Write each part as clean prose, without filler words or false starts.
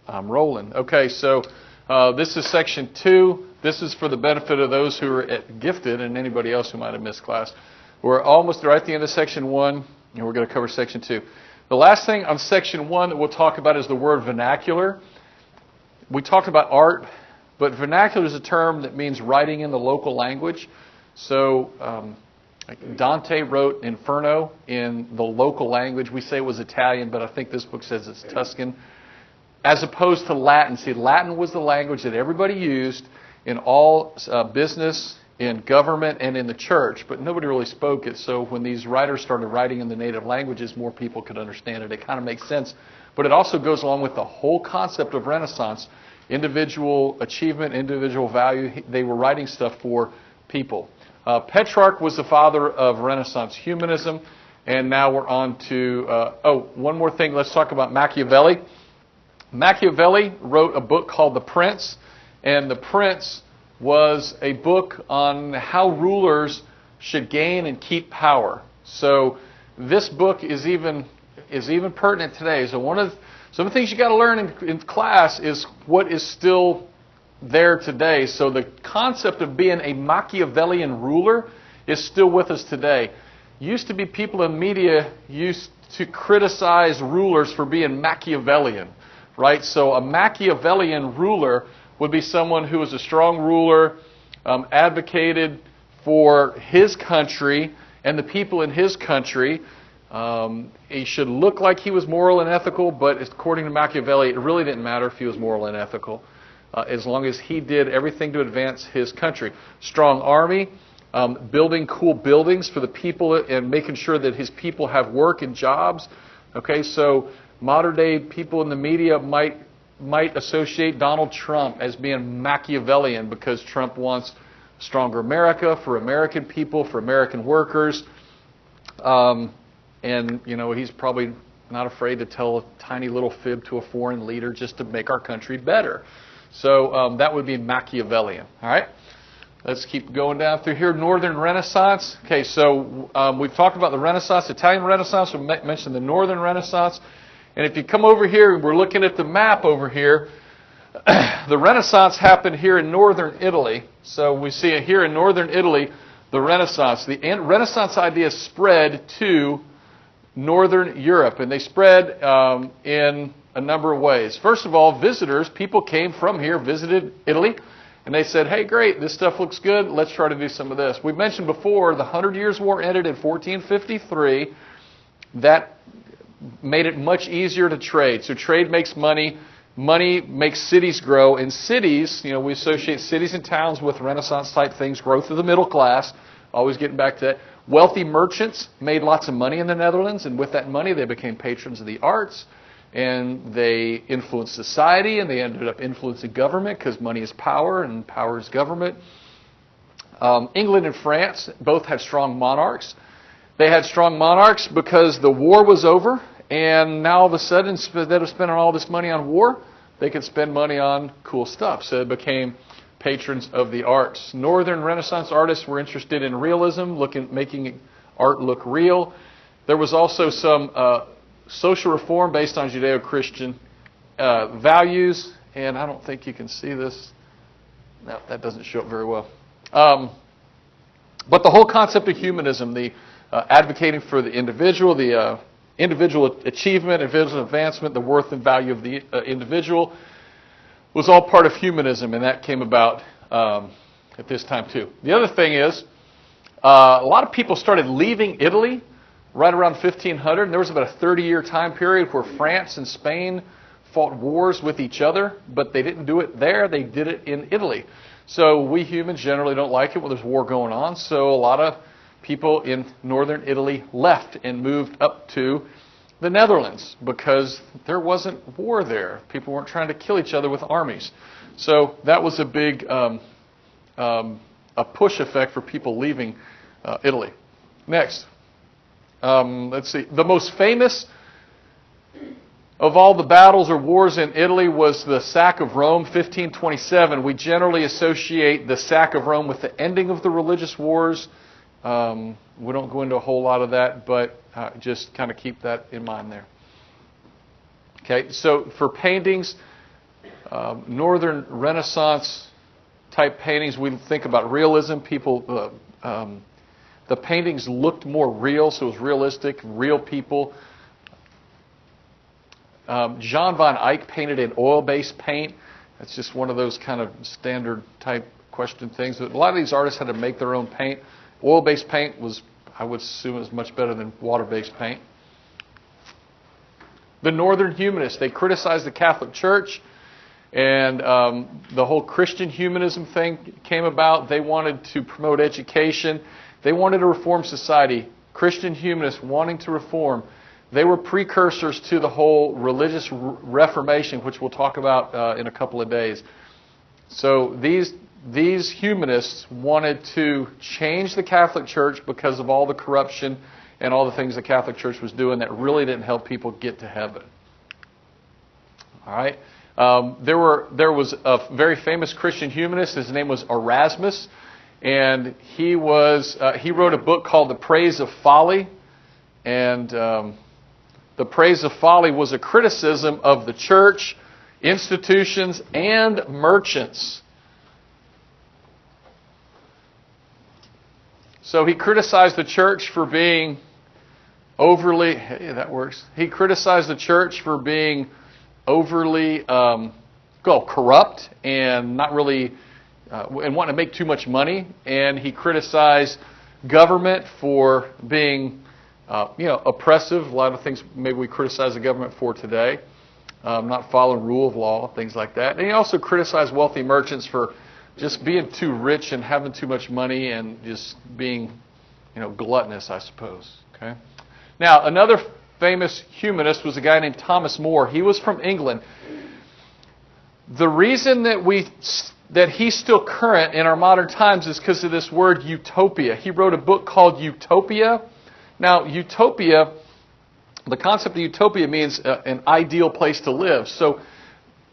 I'm rolling. Okay, so this is section 2. This is for the benefit of those who are gifted and anybody else who might have missed class. We're almost right at the end of section 1, and we're going to cover section 2. The last thing on section 1 that we'll talk about is the word vernacular. We talked about art, but vernacular is a term that means writing in the local language. So Dante wrote Inferno in the local language. We say it was Italian, but I think this book says it's Tuscan. As opposed to Latin. See, Latin was the language that everybody used in all business, in government, and in the church, but nobody really spoke it. So when these writers started writing in the native languages, more people could understand it. It kind of makes sense. But it also goes along with the whole concept of Renaissance. Individual achievement, individual value. They were writing stuff for people. Petrarch was the father of Renaissance humanism. And now we're on to, one more thing. Let's talk about Machiavelli. Machiavelli wrote a book called The Prince, and The Prince was a book on how rulers should gain and keep power. So this book is even pertinent today. So some of the things you got to learn in class is what is still there today. So the concept of being a Machiavellian ruler is still with us today. Used to be people in media used to criticize rulers for being Machiavellian. Right? So a Machiavellian ruler would be someone who was a strong ruler, advocated for his country and the people in his country. He should look like he was moral and ethical, but according to Machiavelli, it really didn't matter if he was moral and ethical, as long as he did everything to advance his country. Strong army, building cool buildings for the people and making sure that his people have work and jobs. Okay, so modern day people in the media might associate Donald Trump as being Machiavellian because Trump wants stronger America for American people, for American workers. And, he's probably not afraid to tell a tiny little fib to a foreign leader just to make our country better. So that would be Machiavellian. All right? Let's keep going down through here. Northern Renaissance. Okay, so we've talked about the Renaissance, Italian Renaissance. We mentioned the Northern Renaissance. And if you come over here, we're looking at the map over here. The Renaissance happened here in northern Italy. So we see it here in northern Italy, the Renaissance. The Renaissance idea spread to northern Europe, and they spread in a number of ways. First of all, visitors, people came from here, visited Italy, and they said, hey, great, this stuff looks good. Let's try to do some of this. We mentioned before the 100 Years' War ended in 1453. That made it much easier to trade. So trade makes money. Money makes cities grow. And cities, we associate cities and towns with Renaissance-type things, growth of the middle class, always getting back to that. Wealthy merchants made lots of money in the Netherlands, and with that money they became patrons of the arts, and they influenced society, and they ended up influencing government because money is power, and power is government. England and France both had strong monarchs. They had strong monarchs because the war was over, and now all of a sudden, instead of spending all this money on war, they could spend money on cool stuff. So they became patrons of the arts. Northern Renaissance artists were interested in realism, making art look real. There was also some social reform based on Judeo-Christian values, and I don't think you can see this. No, that doesn't show up very well. But the whole concept of humanism, the advocating for the individual achievement, individual advancement, the worth and value of the individual, was all part of humanism, and that came about at this time too. The other thing is, a lot of people started leaving Italy right around 1500, and there was about a 30-year time period where France and Spain fought wars with each other, but they didn't do it there, they did it in Italy. So we humans generally don't like it when there's war going on, so a lot of people in northern Italy left and moved up to the Netherlands because there wasn't war there. People weren't trying to kill each other with armies. So that was a big a push effect for people leaving Italy. Next, let's see. The most famous of all the battles or wars in Italy was the sack of Rome, 1527. We generally associate the sack of Rome with the ending of the religious wars. We don't go into a whole lot of that, but just kind of keep that in mind there. Okay, so for paintings, Northern Renaissance type paintings, we think about realism. People, the paintings looked more real, so it was realistic, real people. John von Eyck painted in oil-based paint. That's just one of those kind of standard type question things. A lot of these artists had to make their own paint. Oil-based paint was, I would assume, was much better than water-based paint. The Northern Humanists, they criticized the Catholic Church, and the whole Christian humanism thing came about. They wanted to promote education. They wanted to reform society. Christian humanists wanting to reform. They were precursors to the whole religious reformation, which we'll talk about in a couple of days. So these humanists wanted to change the Catholic Church because of all the corruption and all the things the Catholic Church was doing that really didn't help people get to heaven. All right. There was a very famous Christian humanist. His name was Erasmus, and he wrote a book called The Praise of Folly, and The Praise of Folly was a criticism of the church, institutions, and merchants. So he criticized the church for being overly, hey, that works. He criticized the church for being overly corrupt and not really, and wanting to make too much money. And he criticized government for being, oppressive. A lot of things maybe we criticize the government for today, not following rule of law, things like that. And he also criticized wealthy merchants for just being too rich and having too much money and just being, gluttonous, I suppose. Okay. Now, another famous humanist was a guy named Thomas More. He was from England. The reason that he's still current in our modern times is because of this word utopia. He wrote a book called Utopia. Now, utopia, the concept of utopia means an ideal place to live. So,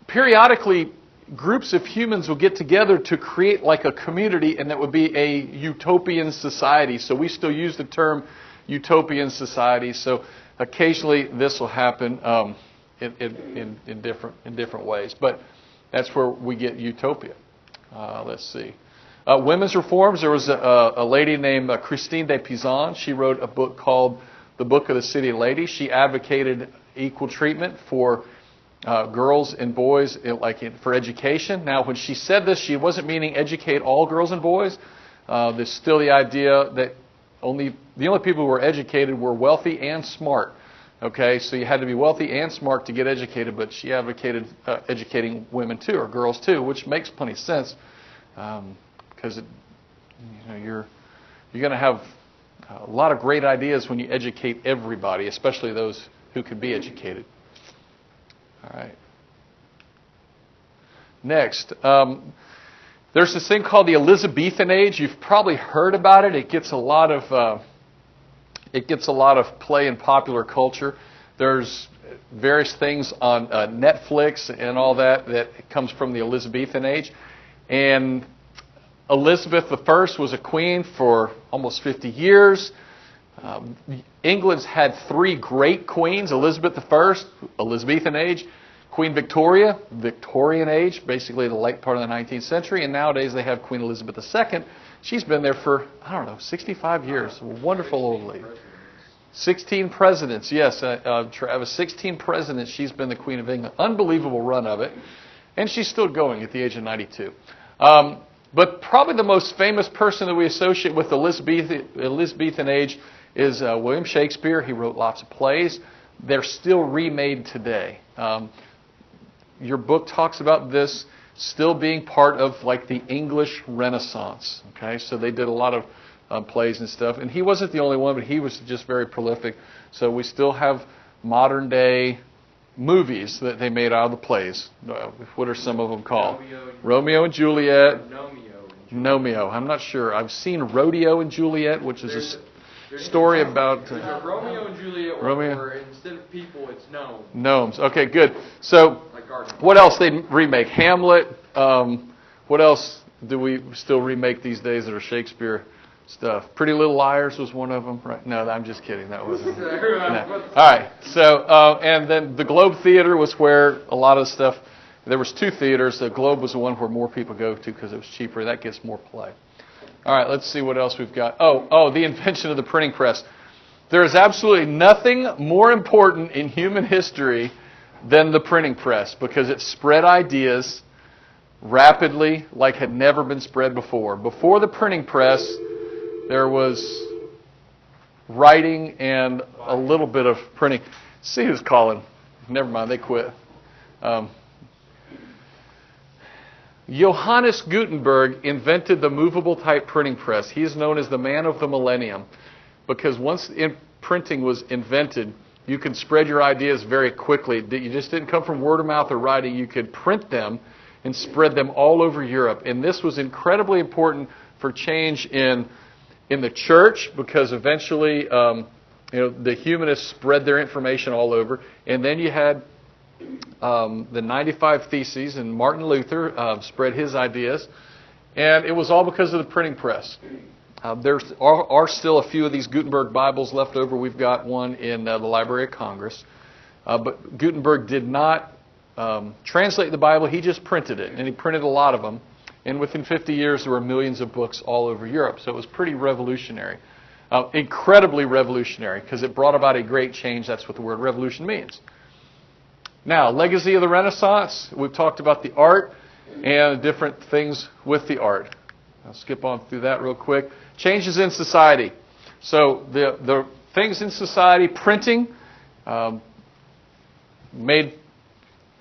periodically, groups of humans will get together to create like a community, and that would be a utopian society. So we still use the term utopian society. So occasionally this will happen in different ways, but that's where we get utopia. Let's see. Women's reforms. There was a lady named Christine de Pizan. She wrote a book called The Book of the City Lady. She advocated equal treatment for girls and boys for education. Now, when she said this, she wasn't meaning educate all girls and boys. There's still the idea that the only people who were educated were wealthy and smart. Okay, so you had to be wealthy and smart to get educated, but she advocated educating women too, or girls too, which makes plenty of sense, because you're going to have a lot of great ideas when you educate everybody, especially those who can be educated. All right. Next, there's this thing called the Elizabethan Age. You've probably heard about it. It gets a lot of play in popular culture. There's various things on Netflix and all that comes from the Elizabethan Age. And Elizabeth I was a queen for almost 50 years. England's had three great queens: Elizabeth I, Elizabethan Age; Queen Victoria, Victorian Age, basically the late part of the 19th century, and nowadays they have Queen Elizabeth II. She's been there for, 65 years. A wonderful old lady. 16 presidents, yes, Travis, 16 presidents. She's been the Queen of England. Unbelievable run of it. And she's still going at the age of 92. But probably the most famous person that we associate with the Elizabethan Age is William Shakespeare. He wrote lots of plays. They're still remade today. Your book talks about this still being part of like the English Renaissance. Okay, so they did a lot of plays and stuff. And he wasn't the only one, but he was just very prolific. So we still have modern day movies that they made out of the plays. What are some of them called? Romeo and Juliet. Nomeo. I'm not sure. I've seen Rodeo and Juliet, which is a story about Romeo and Juliet, or instead of people, it's gnomes. Gnomes. Okay, good. So, what else they remake? Hamlet. What else do we still remake these days that are Shakespeare stuff? Pretty Little Liars was one of them, right? No, I'm just kidding. That wasn't. No. All right. So, and then the Globe Theater was where a lot of stuff There was 2 theaters. The Globe was the one where more people go to because it was cheaper. That gets more play. All right, let's see what else we've got. The invention of the printing press. There is absolutely nothing more important in human history than the printing press because it spread ideas rapidly like had never been spread before. Before the printing press, there was writing and a little bit of printing. See who's calling. Never mind, they quit. Johannes Gutenberg invented the movable type printing press. He is known as the man of the millennium because once printing was invented, you could spread your ideas very quickly. You just didn't come from word of mouth or writing. You could print them and spread them all over Europe. And this was incredibly important for change in the church because eventually the humanists spread their information all over. And then you had the 95 Theses, and Martin Luther spread his ideas. And it was all because of the printing press. There are still a few of these Gutenberg Bibles left over. We've got one in the Library of Congress. But Gutenberg did not translate the Bible. He just printed it, and he printed a lot of them. And within 50 years, there were millions of books all over Europe. So it was pretty revolutionary. Incredibly revolutionary, because it brought about a great change. That's what the word revolution means. Now, legacy of the Renaissance. We've talked about the art and different things with the art. I'll skip on through that real quick. Changes in society. So the things in society, printing, made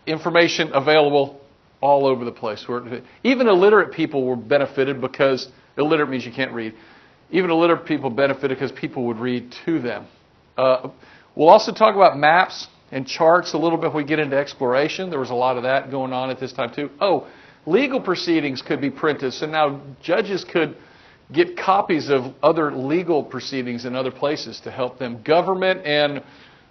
information available all over the place. Even illiterate people were benefited because illiterate means you can't read. Even illiterate people benefited because people would read to them. We'll also talk about maps and charts a little bit when we get into exploration. There was a lot of that going on at this time too. Legal proceedings could be printed. So now judges could get copies of other legal proceedings in other places to help them. Government and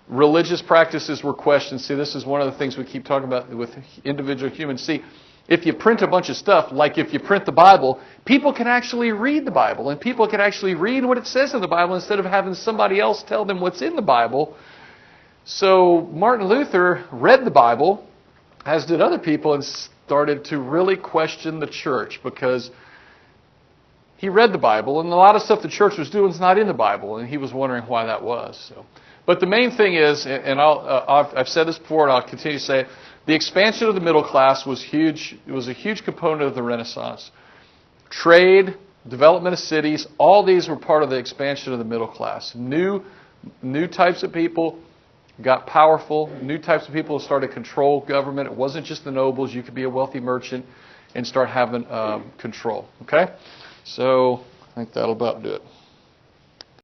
religious practices were questioned. See, this is one of the things we keep talking about with individual humans. See, if you print a bunch of stuff, like if you print the Bible, people can actually read the Bible, and people can actually read what it says in the Bible instead of having somebody else tell them what's in the Bible. So Martin Luther read the Bible, as did other people, and started to really question the church because he read the Bible, and a lot of stuff the church was doing is not in the Bible, and he was wondering why that was. But the main thing is, and I've said this before, and I'll continue to say it, the expansion of the middle class was huge. It was a huge component of the Renaissance. Trade, development of cities, all these were part of the expansion of the middle class. New types of people got powerful. New types of people started to control government. It wasn't just the nobles. You could be a wealthy merchant and start having control. Okay? So I think that'll about do it.